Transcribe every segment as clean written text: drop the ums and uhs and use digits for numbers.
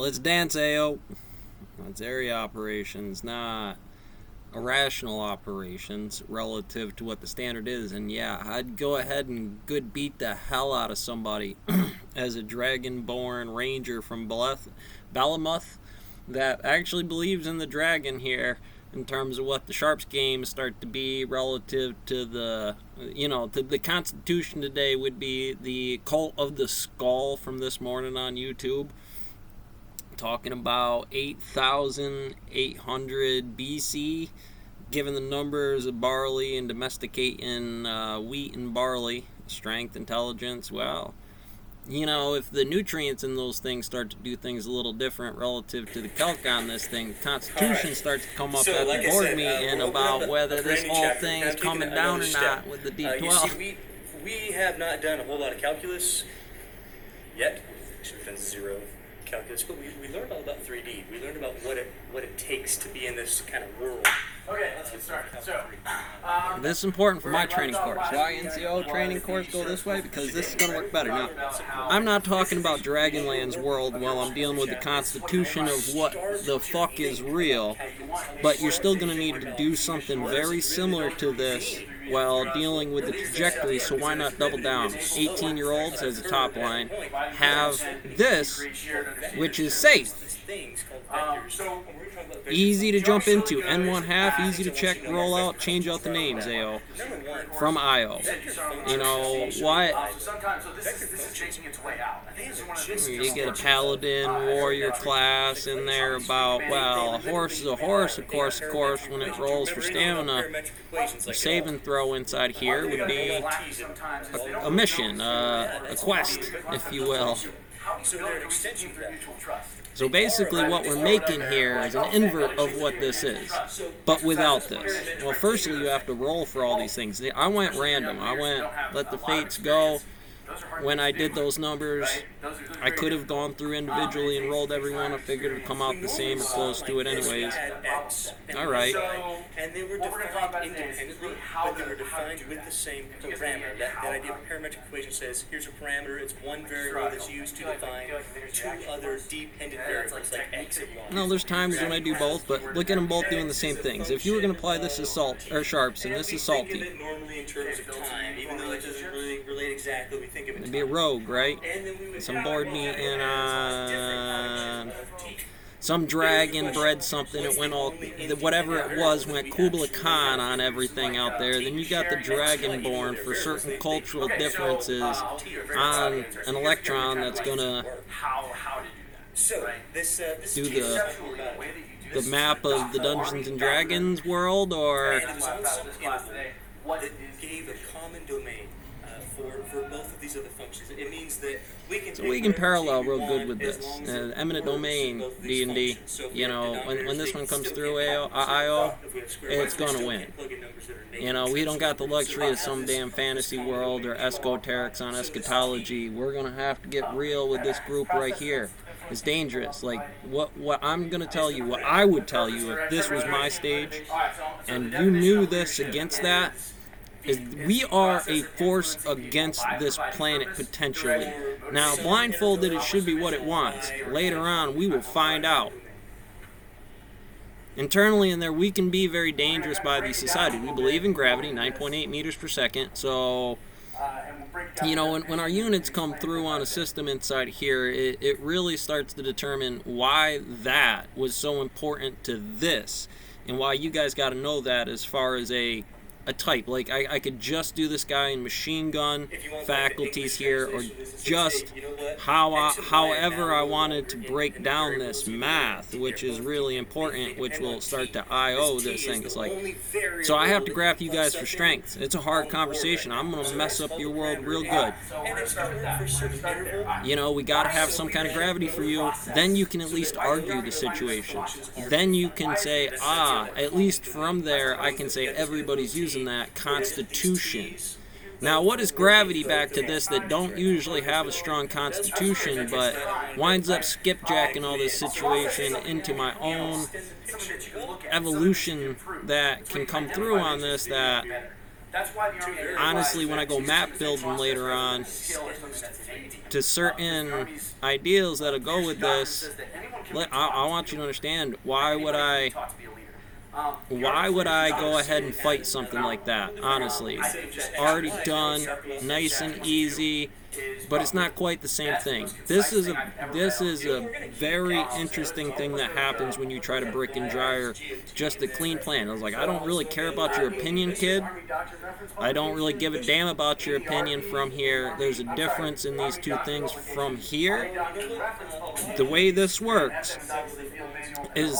Let's dance, AO. That's area operations, not irrational operations relative to what the standard is. And yeah, I'd go ahead and good beat the hell out of somebody as a dragonborn ranger from Balamuth that actually believes in the dragon here in terms of what the Sharps games start to be relative to the, to the Constitution today would be the Cult of the Skull from this morning on YouTube. Talking about 8,800 BC, given the numbers of barley and domesticating wheat and barley, strength, intelligence, well, if the nutrients in those things start to do things a little different relative to the calc on this thing, the Constitution starts to come up at the board meeting about whether this whole thing is coming down or not with the D12. You see, we have not done a whole lot of calculus yet. Should have done zero calculus, but we learned all about 3D. We learned about what it takes to be in this kind of world. Okay, let's get started. So, this is important for my training course. Why NCO training course go this way? Because this is going to work better. Now, I'm not talking about Dragonland's world while I'm dealing with the Constitution of what the fuck is real, but you're still going to need to do something very similar to this while dealing with the trajectory, so why not double down? 18-year-olds, as a top line, have this, which is safe. Easy to jump into. N1 half, easy to check, roll out, change out the names, AO. From IO. What? You get a paladin, warrior class in there about, well, a horse is a horse, of course, when it rolls for stamina. A save and throw inside here would be a mission, a quest, if you will. So basically what we're making here is an invert of what this is, but without this. Well, firstly, you have to roll for all these things. I went random. I went, let the fates go. When I did those numbers, I could have gone through individually and rolled every one. I figured it would come out the same or close to it anyways. All right. And they were defined independently, but they were defined with the same parameter. That idea of a parametric equation says, here's a parameter, it's one variable that's used to define two other dependent variables, like x and y. No, there's times when I do both, but look at them both doing the same things. If you were going to apply this as sharps, and this is salty. Normally in terms of time, even though it doesn't really relate exactly, we think of it. It'd be a rogue, right? Some board meeting on some dragon bred something. It went all, whatever it was, went Kubla Khan on everything out there. Then you got the Dragonborn for certain cultural differences on an electron that's gonna do the map of the Dungeons and Dragons world, or gave a common domain for both of these other functions. It means that we can parallel real good with this. Eminent domain D&D, when this one comes through IO, it's gonna win. We don't got the luxury of some damn fantasy world or esoterics on eschatology. We're gonna have to get real with this group right here. It's dangerous. Like what I'm gonna tell you, what I would tell you if this was my stage, and you knew this against that, is we are a force against this planet potentially. Now, blindfolded, it should be what it wants. Later on, we will find out. Internally in there, we can be very dangerous by the society. We believe in gravity, 9.8 meters per second. So, when our units come through on a system inside here, it really starts to determine why that was so important to this. And why you guys got to know that as far as a type. Like, I could just do this guy in machine gun faculties here, or just however I wanted to break down this math, which is really important, which will start to IO this thing. It's like, so I have to graph you guys for strength. It's a hard conversation. I'm going to mess up your world real good. We got to have some kind of gravity for you. Then you can at least argue the situation. Then you can say, at least from there, I can say everybody's using that Constitution. Now, what is gravity back to this that don't usually have a strong Constitution, but winds up skipjacking all this situation into my own evolution that can come through on this, that honestly, when I go map building later on, to certain ideals that'll go with this, I want you to understand why would I go ahead and fight something like that? Honestly, it's already done, nice and easy, but it's not quite the same thing. This is a very interesting thing that happens when you try to brick and dryer just a clean plan. I was like, I don't really care about your opinion, kid. I don't really give a damn about your opinion from here. There's a difference in these two things from here. The way this works is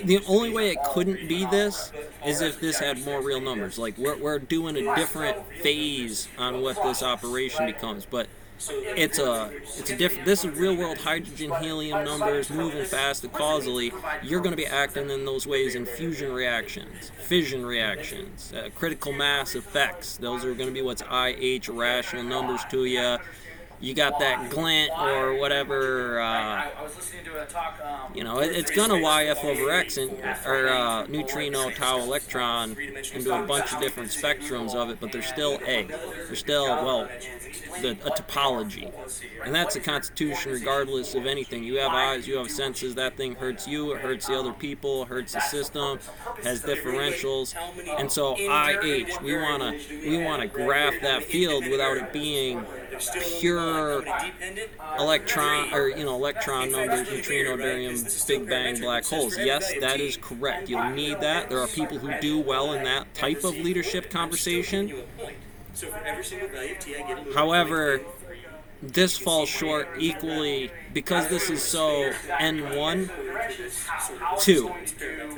the only way it couldn't be this is if this had more real numbers. Like we're doing a different phase on what this operation becomes, but it's a different. This is real world hydrogen helium numbers moving fast causally. You're going to be acting in those ways in fusion reactions, fission reactions, critical mass effects. Those are going to be what's IH rational numbers to you. You got that glint or whatever, it's gonna YF over X or neutrino tau electron into a bunch of different spectrums of it, but they're still A. They're still, a topology. And that's a constitution regardless of anything. You have eyes, you have senses, that thing hurts you, it hurts the other people, it hurts the system, has differentials. And so IH, we wanna graph that field without it being pure electron numbers, neutrino, barium, big bang, black holes. Yes, that is correct. You'll need that. There are people who do well in that type of leadership conversation. However, this falls short equally because this is so N1, 2,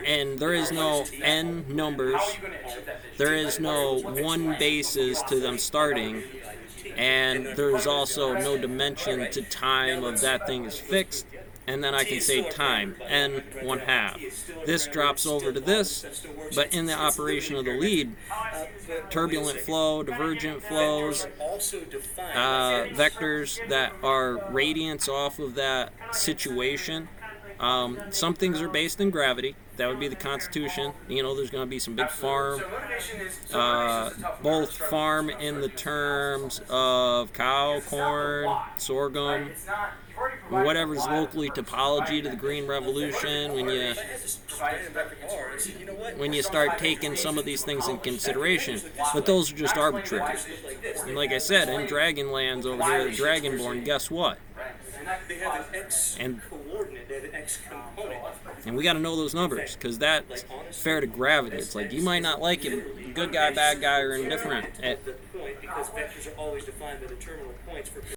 and there is no N numbers. There is no one basis to them starting. And there's also no dimension to time of that thing is fixed, and then I can say time, n 1/2. This drops over to this, but in the operation of the lead, turbulent flow, divergent flows, vectors that are radiants off of that situation. Some things are based in gravity. That would be the constitution. There's going to be some big farm, both farm in the terms of cow, corn, sorghum, whatever's locally topology to the Green Revolution. When you start taking some of these things in consideration, but those are just arbitrary. And like I said, in Dragonlands over here, the Dragonborn, guess what? They have an X coordinate, they have an X component. And we got to know those numbers, because that's fair to gravity. It's like, you might not like it, good guy, bad guy, or indifferent. The point, because vectors are always defined by the terminal points for